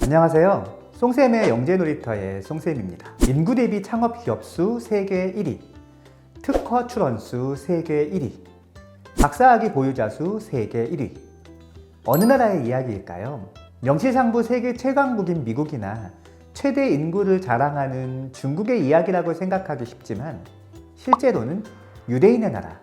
안녕하세요. 송쌤의 영재놀이터의 송쌤입니다. 인구 대비 창업 기업 수 세계 1위, 특허 출원 수 세계 1위, 박사학위 보유자 수 세계 1위. 어느 나라의 이야기일까요? 명실상부 세계 최강국인 미국이나 최대 인구를 자랑하는 중국의 이야기라고 생각하기 쉽지만 실제로는 유대인의 나라,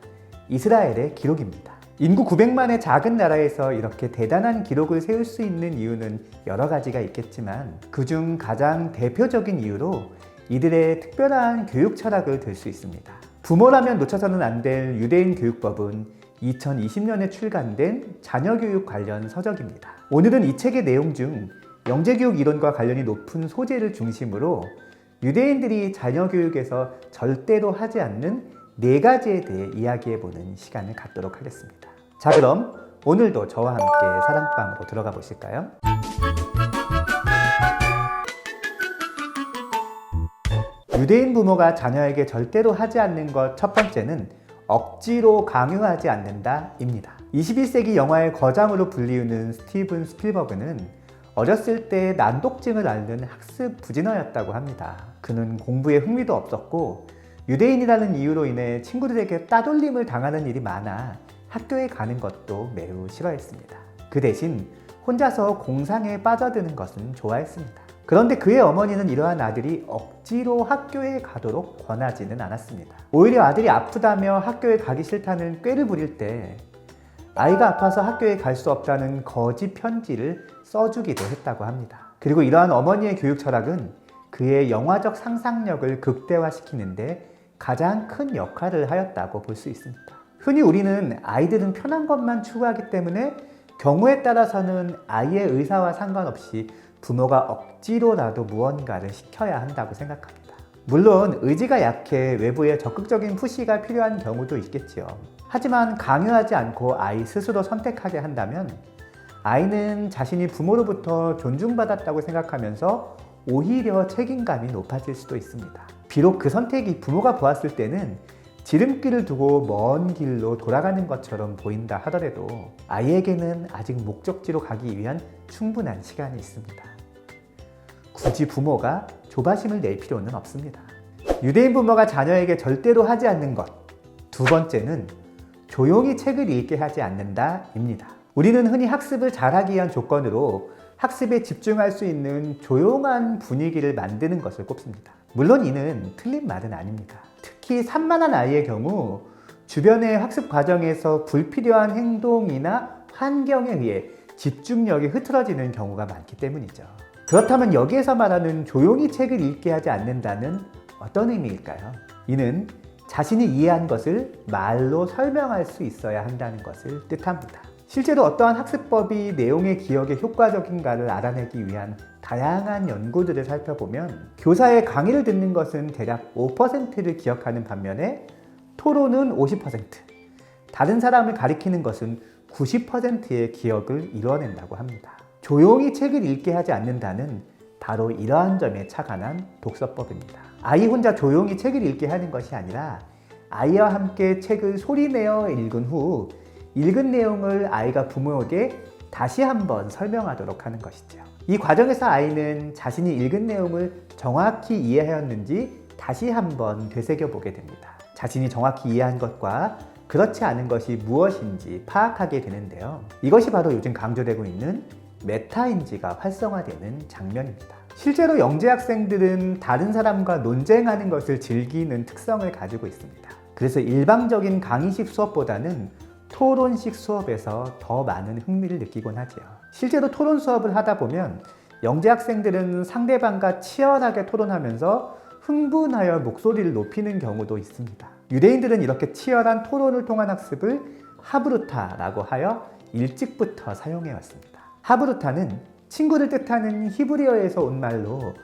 이스라엘의 기록입니다. 인구 900만의 작은 나라에서 이렇게 대단한 기록을 세울 수 있는 이유는 여러 가지가 있겠지만 그중 가장 대표적인 이유로 이들의 특별한 교육 철학을 들 수 있습니다. 부모라면 놓쳐서는 안 될 유대인 교육법은 2020년에 출간된 자녀교육 관련 서적입니다. 오늘은 이 책의 내용 중 영재교육 이론과 관련이 높은 소재를 중심으로 유대인들이 자녀교육에서 절대로 하지 않는 4가지에 대해 이야기해보는 시간을 갖도록 하겠습니다. 자, 그럼 오늘도 저와 함께 사랑방으로 들어가 보실까요? 유대인 부모가 자녀에게 절대로 하지 않는 것 첫 번째는 억지로 강요하지 않는다 입니다. 21세기 영화의 거장으로 불리우는 스티븐 스필버그는 어렸을 때 난독증을 앓는 학습 부진어였다고 합니다. 그는 공부에 흥미도 없었고 유대인이라는 이유로 인해 친구들에게 따돌림을 당하는 일이 많아 학교에 가는 것도 매우 싫어했습니다. 그 대신 혼자서 공상에 빠져드는 것은 좋아했습니다. 그런데 그의 어머니는 이러한 아들이 억지로 학교에 가도록 권하지는 않았습니다. 오히려 아들이 아프다며 학교에 가기 싫다는 꾀를 부릴 때 아이가 아파서 학교에 갈 수 없다는 거짓 편지를 써주기도 했다고 합니다. 그리고 이러한 어머니의 교육 철학은 그의 영화적 상상력을 극대화시키는데 가장 큰 역할을 하였다고 볼 수 있습니다. 흔히 우리는 아이들은 편한 것만 추구하기 때문에 경우에 따라서는 아이의 의사와 상관없이 부모가 억지로라도 무언가를 시켜야 한다고 생각합니다. 물론 의지가 약해 외부의 적극적인 푸시가 필요한 경우도 있겠지요. 하지만 강요하지 않고 아이 스스로 선택하게 한다면 아이는 자신이 부모로부터 존중받았다고 생각하면서 오히려 책임감이 높아질 수도 있습니다. 비록 그 선택이 부모가 보았을 때는 지름길을 두고 먼 길로 돌아가는 것처럼 보인다 하더라도 아이에게는 아직 목적지로 가기 위한 충분한 시간이 있습니다. 굳이 부모가 조바심을 낼 필요는 없습니다. 유대인 부모가 자녀에게 절대로 하지 않는 것. 두 번째는 조용히 책을 읽게 하지 않는다입니다. 우리는 흔히 학습을 잘하기 위한 조건으로 학습에 집중할 수 있는 조용한 분위기를 만드는 것을 꼽습니다. 물론 이는 틀린 말은 아닙니다. 특히 산만한 아이의 경우 주변의 학습 과정에서 불필요한 행동이나 환경에 의해 집중력이 흐트러지는 경우가 많기 때문이죠. 그렇다면 여기에서 말하는 조용히 책을 읽게 하지 않는다는 어떤 의미일까요? 이는 자신이 이해한 것을 말로 설명할 수 있어야 한다는 것을 뜻합니다. 실제로 어떠한 학습법이 내용의 기억에 효과적인가를 알아내기 위한 다양한 연구들을 살펴보면 교사의 강의를 듣는 것은 대략 5%를 기억하는 반면에 토론은 50%, 다른 사람을 가리키는 것은 90%의 기억을 이뤄낸다고 합니다. 조용히 책을 읽게 하지 않는다는 바로 이러한 점에 착안한 독서법입니다. 아이 혼자 조용히 책을 읽게 하는 것이 아니라 아이와 함께 책을 소리내어 읽은 후 읽은 내용을 아이가 부모에게 다시 한번 설명하도록 하는 것이죠. 이 과정에서 아이는 자신이 읽은 내용을 정확히 이해하였는지 다시 한번 되새겨보게 됩니다. 자신이 정확히 이해한 것과 그렇지 않은 것이 무엇인지 파악하게 되는데요. 이것이 바로 요즘 강조되고 있는 메타인지가 활성화되는 장면입니다. 실제로 영재 학생들은 다른 사람과 논쟁하는 것을 즐기는 특성을 가지고 있습니다. 그래서 일방적인 강의식 수업보다는 토론식 수업에서 더 많은 흥미를 느끼곤 하죠. 실제로 토론 수업을 하다 보면 영재 학생들은 상대방과 치열하게 토론하면서 흥분하여 목소리를 높이는 경우도 있습니다. 유대인들은 이렇게 치열한 토론을 통한 학습을 하브루타라고 하여 일찍부터 사용해 왔습니다. 하브루타는 친구를 뜻하는 히브리어에서 온 말로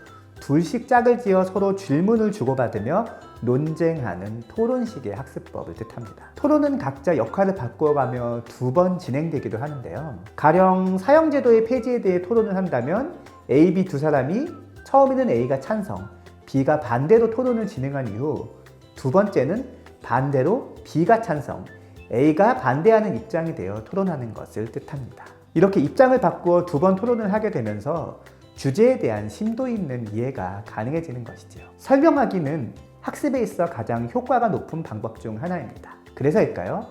둘씩 짝을 지어 서로 질문을 주고받으며 논쟁하는 토론식의 학습법을 뜻합니다. 토론은 각자 역할을 바꾸어가며 2번 진행되기도 하는데요. 가령 사형제도의 폐지에 대해 토론을 한다면 A, B 두 사람이 처음에는 A가 찬성, B가 반대로 토론을 진행한 이후 두 번째는 반대로 B가 찬성, A가 반대하는 입장이 되어 토론하는 것을 뜻합니다. 이렇게 입장을 바꾸어 2번 토론을 하게 되면서 주제에 대한 심도 있는 이해가 가능해지는 것이죠. 설명하기는 학습에 있어 가장 효과가 높은 방법 중 하나입니다. 그래서일까요?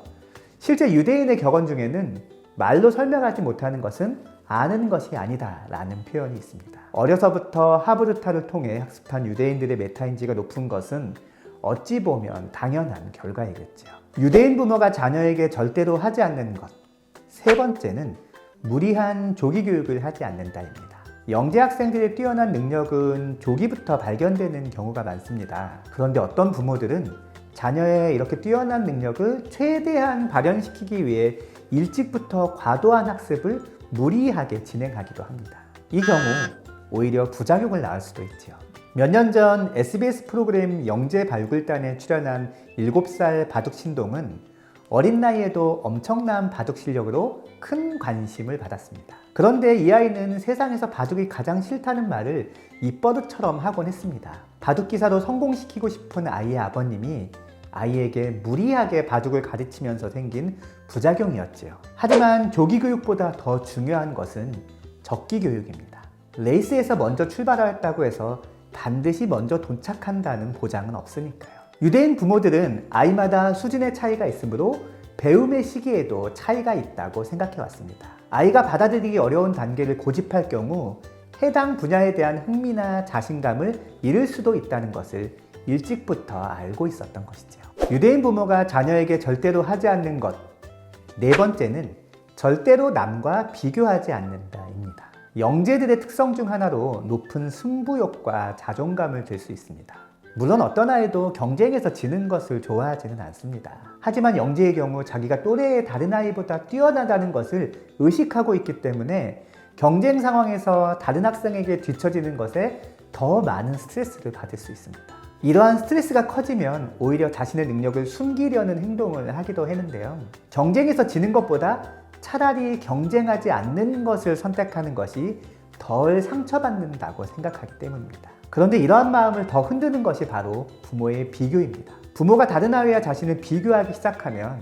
실제 유대인의 격언 중에는 말로 설명하지 못하는 것은 아는 것이 아니다 라는 표현이 있습니다. 어려서부터 하브르타를 통해 학습한 유대인들의 메타인지가 높은 것은 어찌 보면 당연한 결과이겠죠. 유대인 부모가 자녀에게 절대로 하지 않는 것. 세 번째는 무리한 조기 교육을 하지 않는다입니다. 영재 학생들의 뛰어난 능력은 조기부터 발견되는 경우가 많습니다. 그런데 어떤 부모들은 자녀의 이렇게 뛰어난 능력을 최대한 발현시키기 위해 일찍부터 과도한 학습을 무리하게 진행하기도 합니다. 이 경우 오히려 부작용을 낳을 수도 있죠. 몇 년 전 SBS 프로그램 영재 발굴단에 출연한 7살 바둑 신동은 어린 나이에도 엄청난 바둑 실력으로 큰 관심을 받았습니다. 그런데 이 아이는 세상에서 바둑이 가장 싫다는 말을 입버릇처럼 하곤 했습니다. 바둑 기사로 성공시키고 싶은 아이의 아버님이 아이에게 무리하게 바둑을 가르치면서 생긴 부작용이었지요. 하지만 조기 교육보다 더 중요한 것은 적기 교육입니다. 레이스에서 먼저 출발하였다고 해서 반드시 먼저 도착한다는 보장은 없으니까요. 유대인 부모들은 아이마다 수준의 차이가 있으므로 배움의 시기에도 차이가 있다고 생각해 왔습니다. 아이가 받아들이기 어려운 단계를 고집할 경우 해당 분야에 대한 흥미나 자신감을 잃을 수도 있다는 것을 일찍부터 알고 있었던 것이죠. 유대인 부모가 자녀에게 절대로 하지 않는 것. 네 번째는 절대로 남과 비교하지 않는다입니다. 영재들의 특성 중 하나로 높은 승부욕과 자존감을 들 수 있습니다. 물론 어떤 아이도 경쟁에서 지는 것을 좋아하지는 않습니다. 하지만 영재의 경우 자기가 또래의 다른 아이보다 뛰어나다는 것을 의식하고 있기 때문에 경쟁 상황에서 다른 학생에게 뒤처지는 것에 더 많은 스트레스를 받을 수 있습니다. 이러한 스트레스가 커지면 오히려 자신의 능력을 숨기려는 행동을 하기도 하는데요. 경쟁에서 지는 것보다 차라리 경쟁하지 않는 것을 선택하는 것이 덜 상처받는다고 생각하기 때문입니다. 그런데 이러한 마음을 더 흔드는 것이 바로 부모의 비교입니다. 부모가 다른 아이와 자신을 비교하기 시작하면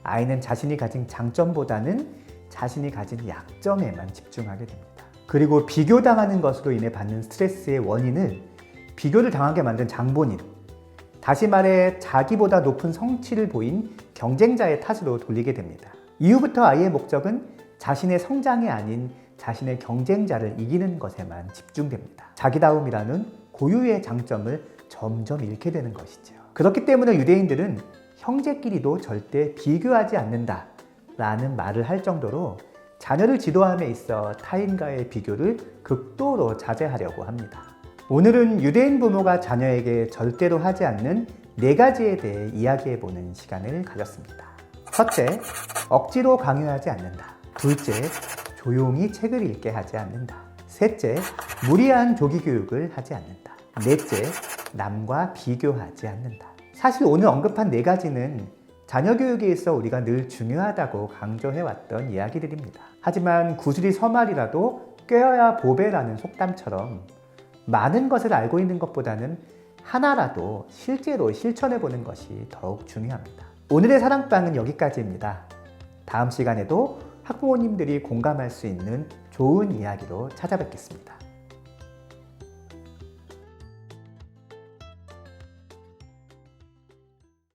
아이는 자신이 가진 장점보다는 자신이 가진 약점에만 집중하게 됩니다. 그리고 비교당하는 것으로 인해 받는 스트레스의 원인을 비교를 당하게 만든 장본인, 다시 말해 자기보다 높은 성취를 보인 경쟁자의 탓으로 돌리게 됩니다. 이후부터 아이의 목적은 자신의 성장이 아닌 자신의 경쟁자를 이기는 것에만 집중됩니다. 자기다움이라는 고유의 장점을 점점 잃게 되는 것이죠. 그렇기 때문에 유대인들은 형제끼리도 절대 비교하지 않는다 라는 말을 할 정도로 자녀를 지도함에 있어 타인과의 비교를 극도로 자제하려고 합니다. 오늘은 유대인 부모가 자녀에게 절대로 하지 않는 4가지에 대해 이야기해보는 시간을 가졌습니다. 첫째, 억지로 강요하지 않는다. 둘째, 조용히 책을 읽게 하지 않는다. 셋째, 무리한 조기 교육을 하지 않는다. 넷째, 남과 비교하지 않는다. 사실 오늘 언급한 4가지는 자녀 교육에 있어 우리가 늘 중요하다고 강조해왔던 이야기들입니다. 하지만 구슬이 서말이라도 꿰어야 보배라는 속담처럼 많은 것을 알고 있는 것보다는 하나라도 실제로 실천해보는 것이 더욱 중요합니다. 오늘의 사랑방은 여기까지입니다. 다음 시간에도 학부모님들이 공감할 수 있는 좋은 이야기로 찾아뵙겠습니다.